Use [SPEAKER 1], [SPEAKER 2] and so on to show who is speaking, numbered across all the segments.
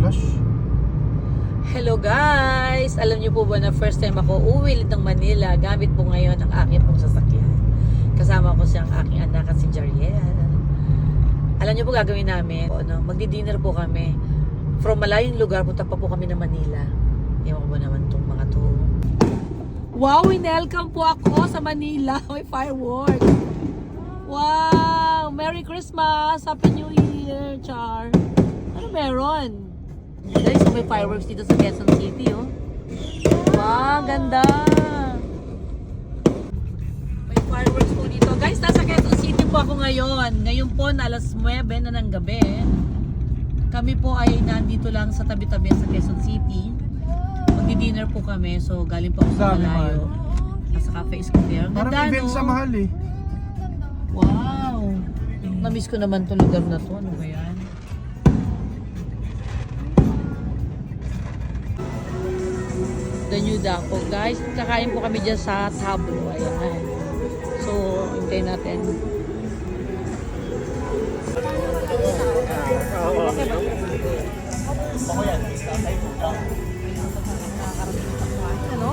[SPEAKER 1] flash.
[SPEAKER 2] Hello guys! Alam niyo po ba na first time ako uwi ng Manila gamit po ngayon ang aking pong sasakyan. Kasama ko siyang aking anak at si Jariel. Alam niyo po gagawin namin, magdi-dinner po kami. From malayong lugar, punta pa po kami ng Manila. Ewan ko naman itong mga to. Wow! Welcome po ako sa Manila. May fireworks. Wow! Merry Christmas! Happy New Year, Char! Ano meron? Guys, may fireworks dito sa Quezon City, oh. Wow, ganda! May fireworks po dito. Guys, nasa Quezon City po ako ngayon. Ngayon po, na alas 9 na ng gabi. Kami po ay nandito lang sa tabi-tabi sa Quezon City. Magdi-dinner po kami. So, galing po ako sa malayo. Nasa Cafe Escudero.
[SPEAKER 1] Parang event sa mahal eh.
[SPEAKER 2] Wow! Namiss ko naman itong lugar na to. Ano ba yan? The New Dapo. Guys, kakain po kami dyan sa Tablo. Ayan. So, hintayin natin. Ano?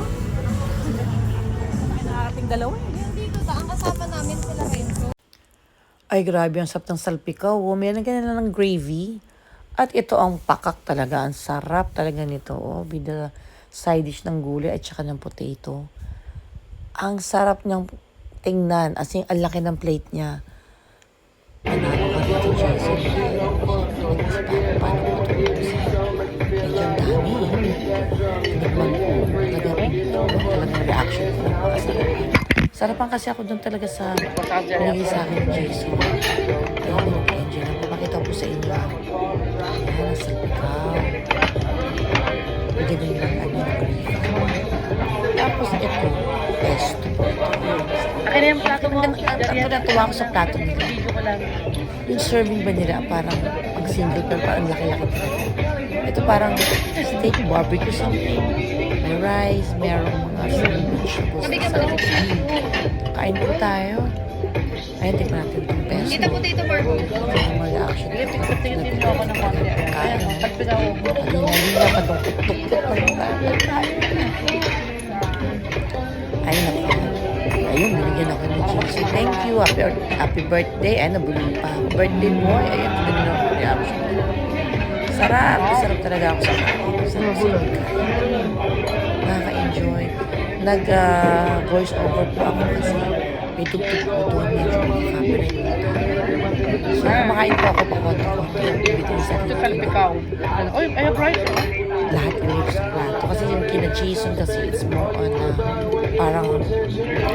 [SPEAKER 2] Nakakarating dalawa.
[SPEAKER 3] Dito ta, ang kasama namin sila Renzo.
[SPEAKER 2] Ay, grabe ang sarap ng salpikaw. Oh, meron ganyan ng gravy. At ito ang pakak talaga. Ang sarap talaga nito. Oh, with the side dish ng gulay at saka ng potato. Ang sarap niyang tingnan. As in, ang laki ng plate niya. Panalo ka dito, Chelsea. Paano ko ito ubusin? Medyo ang dami. Tinigman ko. Talagang reaction ko. Sarapan kasi ako doon talaga sa binigay sa akin ni Jason. Ayun, enjoy na. Papakita ko sa inyo. Ayan, ang salpikaw. Pwede din lang ano ng gravy. Tapos ito, pesto po ito.
[SPEAKER 4] Akin na yung plato mo.
[SPEAKER 2] Ako natuwa ko sa plato nila. Yung serving ba nila, parang ang single pero parang laki-laki talaga. Ito parang steak barbecue something. May rice, merong mga serving vegetables. Kain po tayo. Ayun, tikman natin itong pesto.
[SPEAKER 3] Dito potato barbecue.
[SPEAKER 2] Ang mag-action.
[SPEAKER 4] Tingin mo ako ng konti.
[SPEAKER 2] Kain.
[SPEAKER 4] Pagpigaw mo.
[SPEAKER 2] Halina-halina, padungkot-tungkot pa rin ay, naku. Ayun, binigyan ako ni Jason. Thank you. Happy birthday. Ay, nabulong pa ako. Birthday boy. Ayun, tinanong ako ng reaction. Sarap. Sarap talaga ako sa kain. Sarap. Nakaka-enjoy. Nag-voice over po ako kasi may tugtog po doon. Medyo makaka-copyright po tayo. So, kumakain po ako pa konti-konti. Bitin sa
[SPEAKER 4] Ito salpikaw. Oy, ay, right.
[SPEAKER 2] lahat ilagay ko sa plato. Kasi yung kina Jason kasi it's more on parang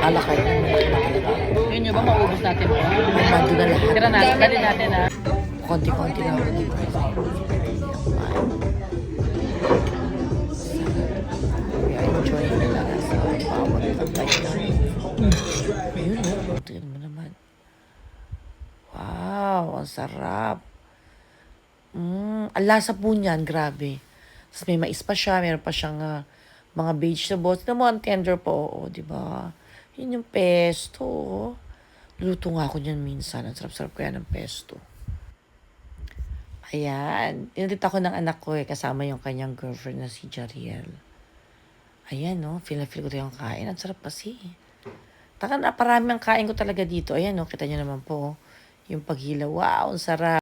[SPEAKER 2] alakay na malaki na talaga.
[SPEAKER 4] Yun nyo ba maubos natin ba?
[SPEAKER 2] Mando na lahat.
[SPEAKER 4] Tira natin. Dali natin ha.
[SPEAKER 2] Konti-konti lang ako ng price. We are enjoying talaga sa bawat pagkain namin. Ayun o, tingnan mo naman. Wow, ang sarap. Ang lasa po niyan, grabe. Tapos may mais pa siya, meron pa siyang mga vegetables. Tignan mo, ang tender po, oh, di ba? Yun yung pesto. Oh. Luto nga ako niyan minsan. Ang sarap-sarap ko yan ng pesto. Ayan. Tinatita ko ng anak ko kasama yung kanyang girlfriend na si Jariel. Ayan, no? Feel ko ito yung kain. Ang sarap kasi. Taka na, parami ang kain ko talaga dito. Ayan, no? Kita nyo naman po. Yung paghilaw. Wow, ang sarap.